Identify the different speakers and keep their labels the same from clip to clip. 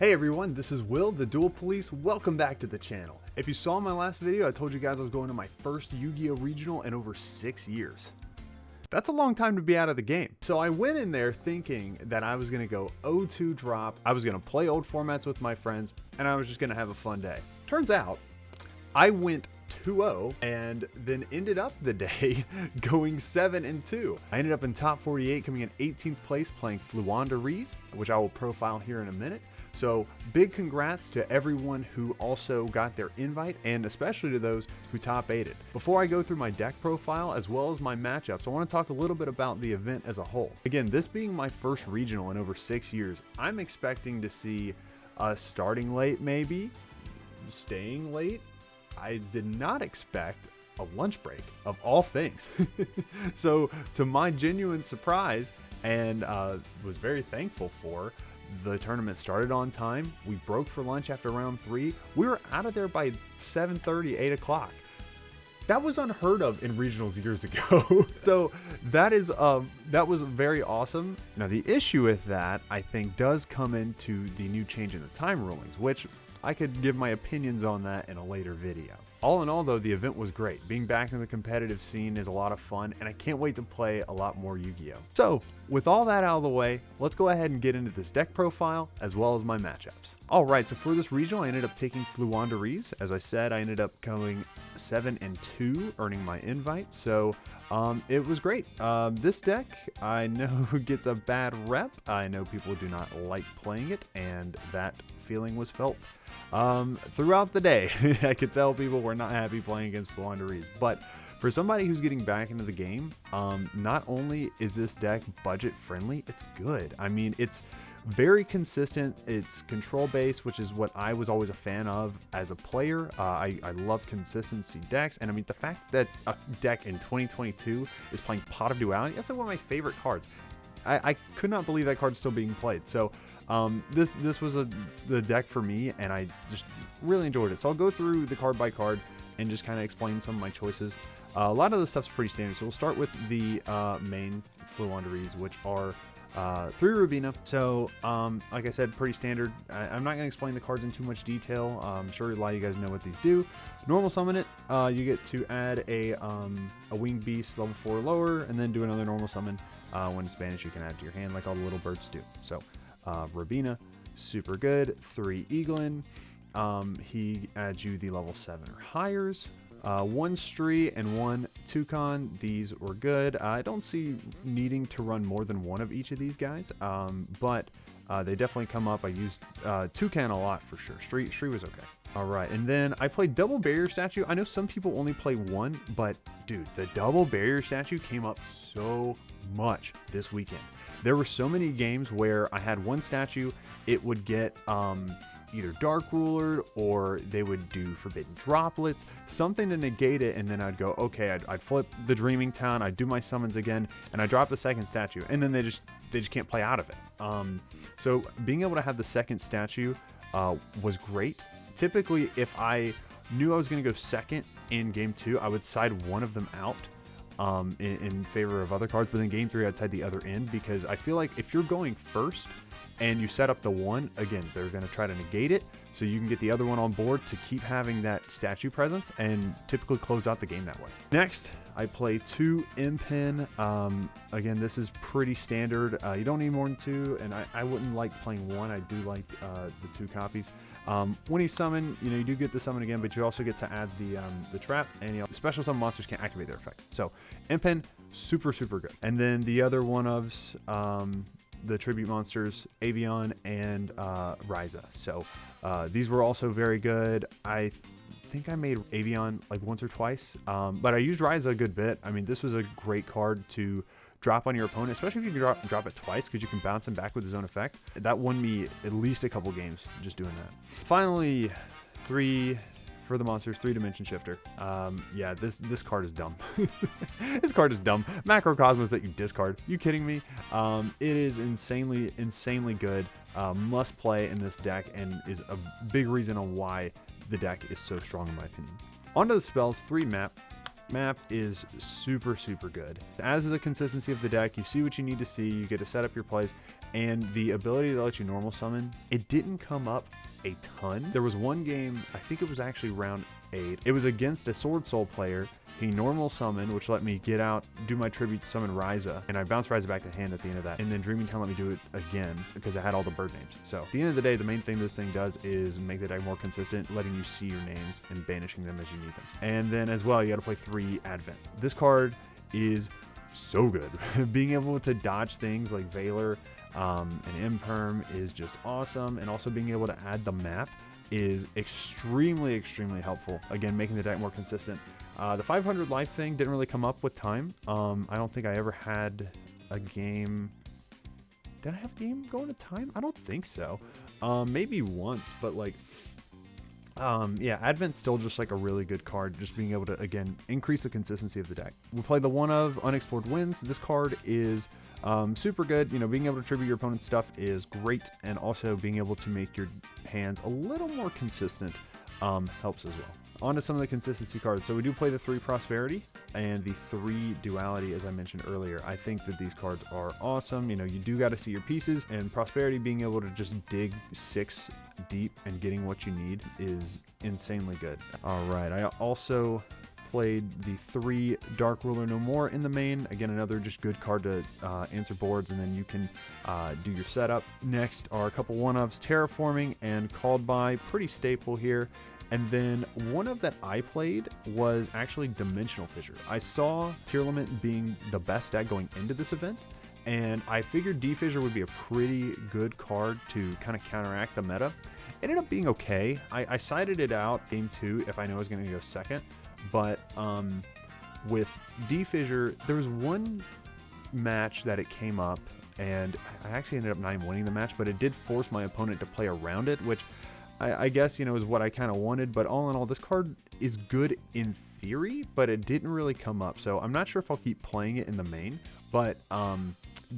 Speaker 1: Hey everyone, this is Will, the Duel Police. Welcome back to the channel. If you saw my last video, I told you guys I was going to my first Yu-Gi-Oh! Regional in over 6 years. That's a long time to be out of the game. So I went in there thinking that I was going to go 0-2 drop, I was going to play old formats with my friends, and I was just going to have a fun day. Turns out, I went 2-0 and then ended up the day going 7-2. I ended up in top 48, coming in 18th place playing Fluanda Rees, which I will profile here in a minute. So big congrats to everyone who also got their invite, and especially to those who top 8'd. Before I go through my deck profile as well as my matchups, I want to talk a little bit about the event as a whole. Again, this being my first regional in over 6 years, I'm expecting to see us starting late, maybe staying late. I did not expect a lunch break, of all things. So to my genuine surprise, and was very thankful for, the tournament started on time. We broke for lunch after round 3. We were out of there by 7:30, 8 o'clock. That was unheard of in regionals years ago. So that was very awesome. Now the issue with that, I think, does come into the new change in the time rulings, which I could give my opinions on that in a later video. All in all though, the event was great. Being back in the competitive scene is a lot of fun, and I can't wait to play a lot more Yu-Gi-Oh! So with all that out of the way, let's go ahead and get into this deck profile as well as my matchups. Alright, so for this regional I ended up taking Fluanda Rees. As I said, I ended up going 7-2, earning my invite, so it was great. This deck, I know gets a bad rep. I know people do not like playing it, and that feeling was felt throughout the day. I could tell people were not happy playing against Fluanda Rees, but for somebody who's getting back into the game, not only is this deck budget friendly, it's good. I mean, it's very consistent. It's control based, which is what I was always a fan of as a player. I love consistency decks, and I mean the fact that a deck in 2022 is playing Pot of Duality, that's like one of my favorite cards. I could not believe that card's still being played. So this was the deck for me, and I just really enjoyed it. So I'll go through the card by card and just kind of explain some of my choices. A lot of the stuff's pretty standard, so we'll start with the main Fluanda Rees, which are 3 Rubina. So like I said, pretty standard. I'm not going to explain the cards in too much detail. I'm sure a lot of you guys know what these do. Normal summon it, you get to add a winged beast level 4 or lower, and then do another normal summon. When it's banished, you can add to your hand like all the little birds do. So Rubina, super good. 3 Eaglin, he adds you the level 7 or higher's. 1 Stree and 1 Toucan, these were good. I don't see needing to run more than one of each of these guys, but they definitely come up. I used Toucan a lot for sure. Stree was okay. All right, and then I played Double Barrier Statue. I know some people only play 1, but dude, the Double Barrier Statue came up so much this weekend. There were so many games where I had 1 statue, it would get either Dark Ruler, or they would do Forbidden Droplets, something to negate it, and then I'd go, okay, I'd flip the Dreaming Town, I'd do my summons again, and I drop the second statue, and then they just can't play out of it. So being able to have the second statue was great. Typically, if I knew I was going to go second in game 2, I would side one of them out in favor of other cards, but in game 3, I'd side the other end, because I feel like if you're going first and you set up the 1, again, they're going to try to negate it, so you can get the other one on board to keep having that statue presence and typically close out the game that way. Next, I play 2 Impin. Again, this is pretty standard. You don't need more than 2, and I wouldn't like playing 1. I do like the 2 copies. When you summon, you do get the summon again, but you also get to add the trap, and special summon monsters can't activate their effect. So Impin, super good. And then the other one-ofs, the tribute monsters, Avion and Ryza. So these were also very good. I think I made Avion like once or twice, but I used Ryza a good bit. I mean, this was a great card to drop on your opponent, especially if you can drop it twice, because you can bounce him back with his own effect. That won me at least a couple games just doing that. Finally, 3 for the monsters, 3-dimension shifter. Yeah, this card is dumb. This card is dumb. Macrocosmos that you discard. You kidding me? It is insanely good. Must play in this deck, and is a big reason on why the deck is so strong in my opinion. Onto the spells. 3 map. Map is super good, as is the consistency of the deck. You see what you need to see, you get to set up your plays, and the ability to let you normal summon, it didn't come up a ton. There was one game, I think it was actually round 8, it was against a Sword Soul player. He normal summoned, which let me get out, do my tribute, summon Ryza, and I bounced Ryza back to hand at the end of that. And then Dreaming Town let me do it again because I had all the bird names. So at the end of the day, the main thing this thing does is make the deck more consistent, letting you see your names and banishing them as you need them. And then as well, you got to play 3 Advent. This card is so good. Being able to dodge things like Valor and Imperm is just awesome, and also being able to add the map is extremely helpful. Again, making the deck more consistent. The 500 life thing didn't really come up with time. I don't think I ever had a game. Did I have a game going to time? I don't think so. Maybe once, but like, yeah, Advent's still just like a really good card, just being able to, again, increase the consistency of the deck. We play the one of Unexplored Winds. This card is super good. You know, being able to tribute your opponent's stuff is great, and also being able to make your hands a little more consistent helps as well. On to some of the consistency cards. So we do play the 3 Prosperity and the 3 Duality, as I mentioned earlier. I think that these cards are awesome. You know, you do got to see your pieces, and Prosperity, being able to just dig 6 deep and getting what you need, is insanely good. All right, I also played the 3 Dark Ruler No More in the main. Again, another just good card to answer boards, and then you can do your setup. Next are a couple one-ofs, Terraforming and Called By, pretty staple here. And then one of that I played was actually Dimensional Fissure. I saw Tier Limit being the best deck going into this event, and I figured D-Fissure would be a pretty good card to kind of counteract the meta. It ended up being okay. I sided it out game 2 if I know I was going to go second, but with D-Fissure, there was one match that it came up, and I actually ended up not even winning the match, but it did force my opponent to play around it, which I guess, you know, is what I kind of wanted. But all in all, this card is good in theory, but it didn't really come up. So I'm not sure if I'll keep playing it in the main, but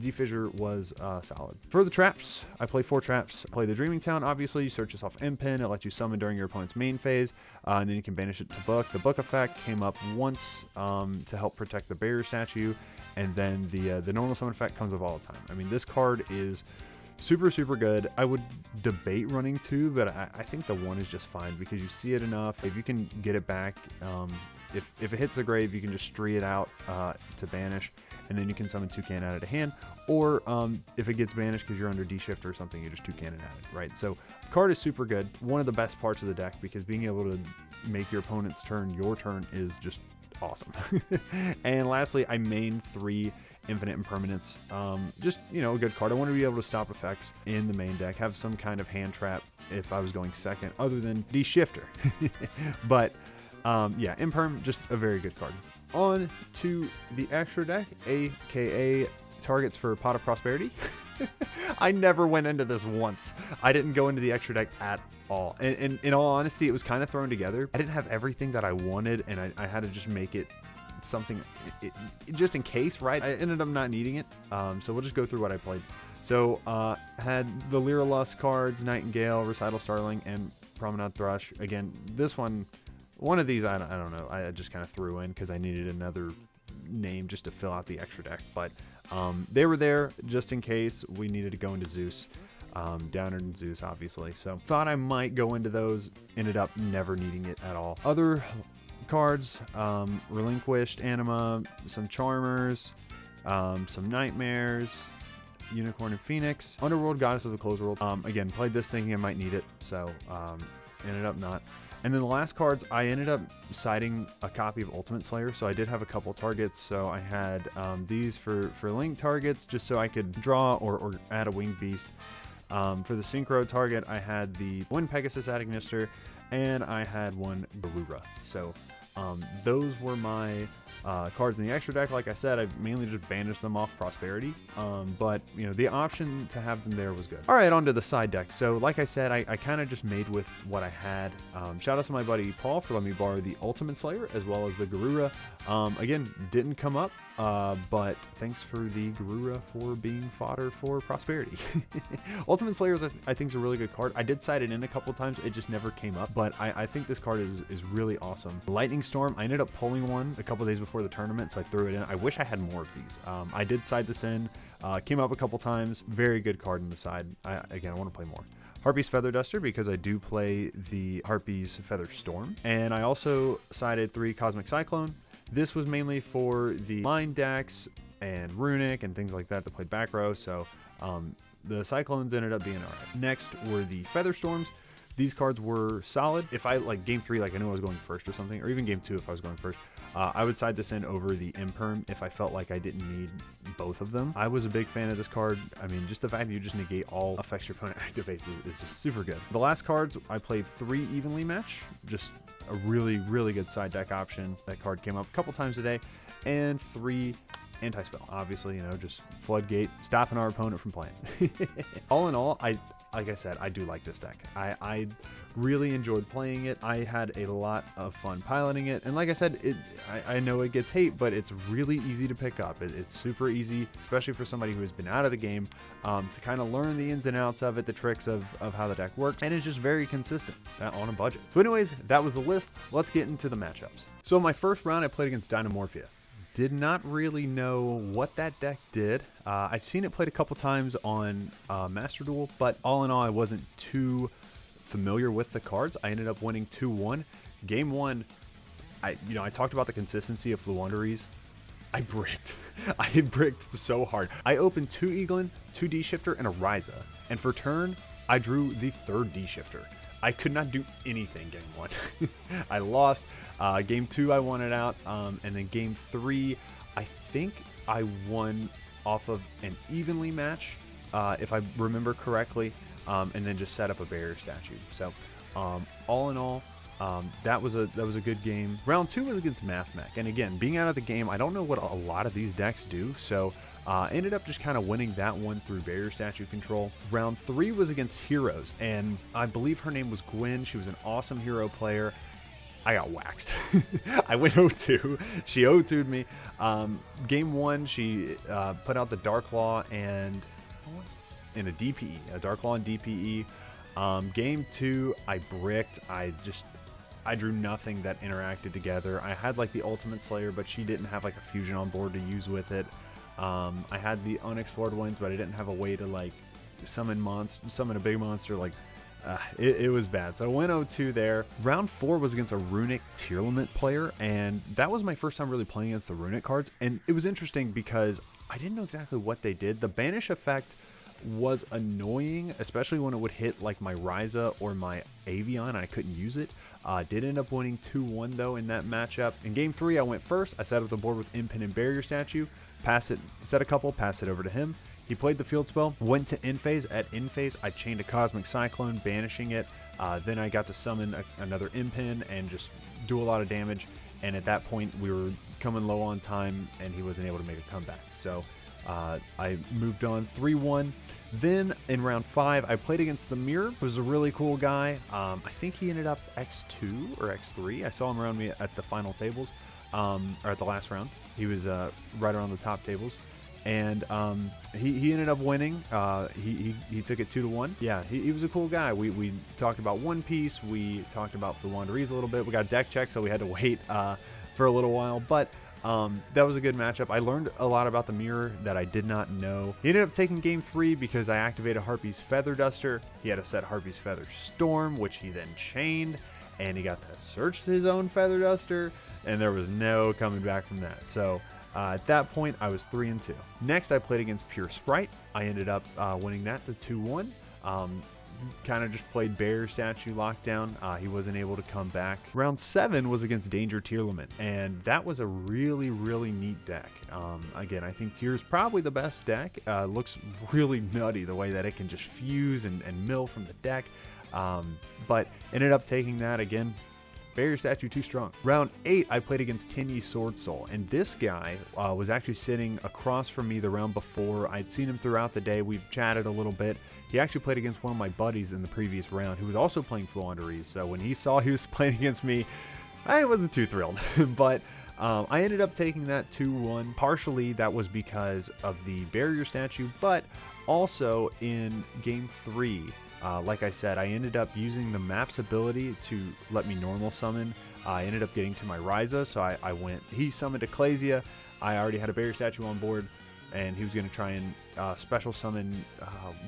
Speaker 1: D-Fissure was solid. For the traps, I play 4 traps. I play the Dreaming Town, obviously. You search this off Impin. It lets you summon during your opponent's main phase, and then you can banish it to book. The book effect came up once to help protect the barrier statue, and then the normal summon effect comes up all the time. I mean, this card is super good. I would debate running 2, but I think the 1 is just fine because you see it enough. If you can get it back, if it hits the grave, you can just stree it out to banish, and then you can summon 2 cannon out of hand. Or if it gets banished because you're under D-Shift or something, you just 2 cannon at it, right? So the card is super good. One of the best parts of the deck, because being able to make your opponent's turn your turn is just awesome. And lastly, I main 3 Infinite Impermanence. Just, you know, a good card. I want to be able to stop effects in the main deck, have some kind of hand trap if I was going second, other than D-Shifter. But yeah, Imperm, just a very good card. On to the extra deck, aka targets for Pot of Prosperity. I never went into this once. I didn't go into the extra deck at all. And in all honesty, it was kind of thrown together. I didn't have everything that I wanted, and I had to just make it something just in case, right? I ended up not needing it. So we'll just go through what I played. So had the Lyra Lust cards, Nightingale, Recital Starling, and Promenade Thrush. Again, this one of these, I don't know. I just kind of threw in because I needed another name just to fill out the extra deck. But they were there just in case we needed to go into Zeus. Downer and Zeus, obviously. So thought I might go into those. Ended up never needing it at all. Other cards, Relinquished Anima, some Charmers, some Nightmares, Unicorn and Phoenix, Underworld, Goddess of the Closed World. Again, played this thinking I might need it, so ended up not. And then the last cards, I ended up siding a copy of Ultimate Slayer, so I did have a couple targets. So I had these for link targets, just so I could draw or add a Winged Beast. For the Synchro target, I had the one Pegasus Agnister, and I had one Garura. So those were my cards in the extra deck. Like I said, I mainly just banished them off Prosperity, but you know, the option to have them there was good. All right, on to the side deck. So like I said, I kind of just made with what I had. Shout out to my buddy Paul for letting me borrow the Ultimate Slayer as well as the Garura. Again, didn't come up, but thanks for the Garura for being fodder for prosperity. Ultimate Slayers, I think, is a really good card. I did side it in a couple times. It just never came up, but I think this card is really awesome. Lightning Storm, I ended up pulling one a couple days before the tournament, so I threw it in. I wish I had more of these. I did side this in, came up a couple times. Very good card in the side. Again, I want to play more. Harpy's Feather Duster, because I do play the Harpy's Feather Storm. And I also sided 3 Cosmic Cyclone. This was mainly for the line decks and Runic and things like that that played back row, so the Cyclones ended up being alright. Next were the Feather Storms. These cards were solid. If I, like, game 3, like I knew I was going first or something, or even game 2 if I was going first, I would side this in over the Imperm if I felt like I didn't need both of them. I was a big fan of this card. I mean, just the fact that you just negate all effects your opponent activates is just super good. The last cards, I played 3 Evenly Match, just a really, really good side deck option. That card came up a couple times a day, and 3 Anti-Spell. Obviously, you know, just Floodgate, stopping our opponent from playing. All in all, like I said, I do like this deck. I really enjoyed playing it. I had a lot of fun piloting it. And like I said, I know it gets hate, but it's really easy to pick up. It's super easy, especially for somebody who has been out of the game, to kind of learn the ins and outs of it, the tricks of how the deck works. And it's just very consistent on a budget. So anyways, that was the list. Let's get into the matchups. So my first round, I played against Dynamorphia. Did not really know what that deck did. I've seen it played a couple times on Master Duel, but all in all, I wasn't too familiar with the cards. I ended up winning 2-1. Game 1, I talked about the consistency of Fluanderies. I bricked. I bricked so hard. I opened 2 Eaglin, 2 D-Shifter, and a Ryza. And for turn, I drew the 3rd D-Shifter. I could not do anything game 1. I lost. Game 2, I won it out. And then game 3, I think I won off of an Evenly Match, if I remember correctly, and then just set up a barrier statue. So all in all, that was a good game. Round 2 was against MathMech. And again, being out of the game, I don't know what a lot of these decks do. So ended up just kind of winning that one through barrier statue control. Round 3 was against Heroes, and I believe her name was Gwen. She was an awesome hero player. I got waxed. I went 0-2. She 0-2'd me. Game 1, she put out the Dark Law and in a DPE, a Dark Law and DPE. Game 2, I bricked. I drew nothing that interacted together. I had like the Ultimate Slayer, but she didn't have like a fusion on board to use with it. I had the unexplored ones, but I didn't have a way to like summon a big monster. Like it was bad. So I went 0-2 there. Round 4 was against a Runic Tearlament player, and that was my first time really playing against the Runic cards. And it was interesting because I didn't know exactly what they did. The banish effect was annoying, especially when it would hit like my Ryza or my Avion and I couldn't use it. Did end up winning 2-1 though in that matchup. In game 3, I went first. I set up the board with Impin and Barrier Statue, set a couple, pass it over to him. He played the field spell, went to end phase. At end phase, I chained a Cosmic Cyclone, banishing it. Then I got to summon another Impin and just do a lot of damage. And at that point, we were coming low on time, and he wasn't able to make a comeback. So I moved on 3-1. Then in round 5, I played against the Mirror, who was a really cool guy. I think he ended up X2 or X3. I saw him around me at the final tables, or at the last round. He was right around the top tables. And he ended up winning. He took it 2-1. Yeah, he was a cool guy. We talked about One Piece. We talked about Fluanderies a little bit. We got deck checked, so we had to wait for a little while. But that was a good matchup. I learned a lot about the Mirror that I did not know. He ended up taking game 3 because I activated Harpy's Feather Duster. He had to set Harpy's Feather Storm, which he then chained. And he got to search his own Feather Duster. And there was no coming back from that. So at that point, I was 3-2. Next, I played against Pure Sprite. I ended up winning that to 2-1. Kind of just played Barrier Statue Lockdown. He wasn't able to come back. Round 7 was against Danger Tearlament, and that was a really, really neat deck. Again, I think Tear is probably the best deck. Looks really nutty the way that it can just fuse and mill from the deck. But ended up taking that again. Barrier Statue too strong. Round 8, I played against Tinyi Sword Soul, and this guy was actually sitting across from me the round before. I'd seen him throughout the day. We've chatted a little bit. He actually played against one of my buddies in the previous round who was also playing Fluanderies, so when he saw he was playing against me, I wasn't too thrilled. But I ended up taking that 2-1. Partially that was because of the barrier statue, but also in game 3, like I said, I ended up using the map's ability to let me normal summon. I ended up getting to my Ryza, so I went, he summoned Ecclesia. I already had a barrier statue on board, and he was going to try and special summon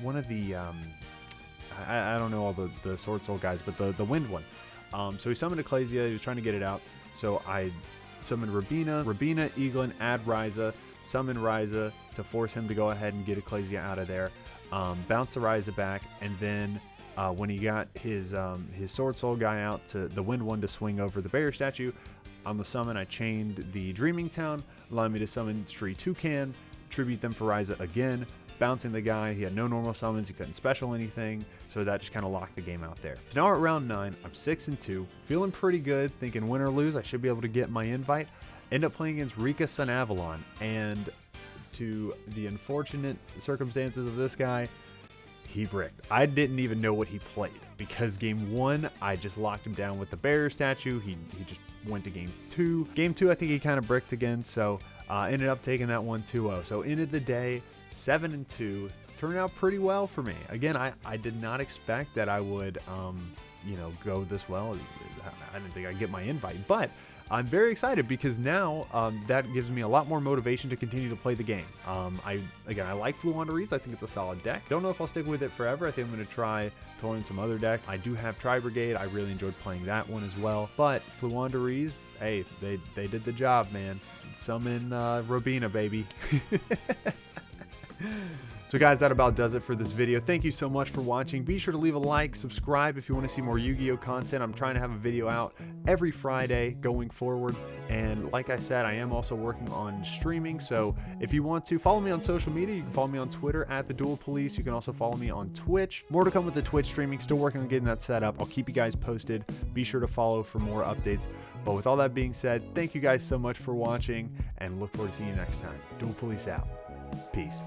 Speaker 1: one of the, I don't know all the Sword Soul guys, but the wind one. So he summoned Ecclesia, he was trying to get it out, so I summoned Rabina, Eaglin, add Ryza, summon Ryza to force him to go ahead and get Ecclesia out of there, bounce the Ryza back, and then when he got his Sword Soul guy out, to the wind one to swing over the barrier statue, on the summon I chained the Dreaming Town, allowing me to summon Stree Toucan, tribute them for Ryza again, bouncing the guy. He had no normal summons, he couldn't special anything, so that just kind of locked the game out there. So now we're at round 9, I'm 6-2, feeling pretty good, thinking win or lose, I should be able to get my invite. End up playing against Rika Sun Avalon, and to the unfortunate circumstances of this guy, he bricked. I didn't even know what he played, because game 1, I just locked him down with the barrier statue. He just went to game 2. Game 2, I think he kind of bricked again, so ended up taking that one 2-0. So ended the day 7-2. Turned out pretty well for me. Again, I did not expect that I would, you know, go this well. I didn't think I'd get my invite, but I'm very excited because now that gives me a lot more motivation to continue to play the game. I like Fluandaries. I think it's a solid deck. Don't know if I'll stick with it forever. I think I'm going to try pulling some other deck. I do have Tri-Brigade. I really enjoyed playing that one as well. But Fluandaries, hey, they did the job, man. Summon Robina, baby. So guys, that about does it for this video. Thank you so much for watching. Be sure to leave a like, subscribe if you want to see more Yu-Gi-Oh content. I'm trying to have a video out every Friday going forward. And like I said, I am also working on streaming. So if you want to follow me on social media, you can follow me on Twitter at The Dual Police. You can also follow me on Twitch. More to come with the Twitch streaming. Still working on getting that set up. I'll keep you guys posted. Be sure to follow for more updates. But with all that being said, thank you guys so much for watching and look forward to seeing you next time. Dual Police out. Peace.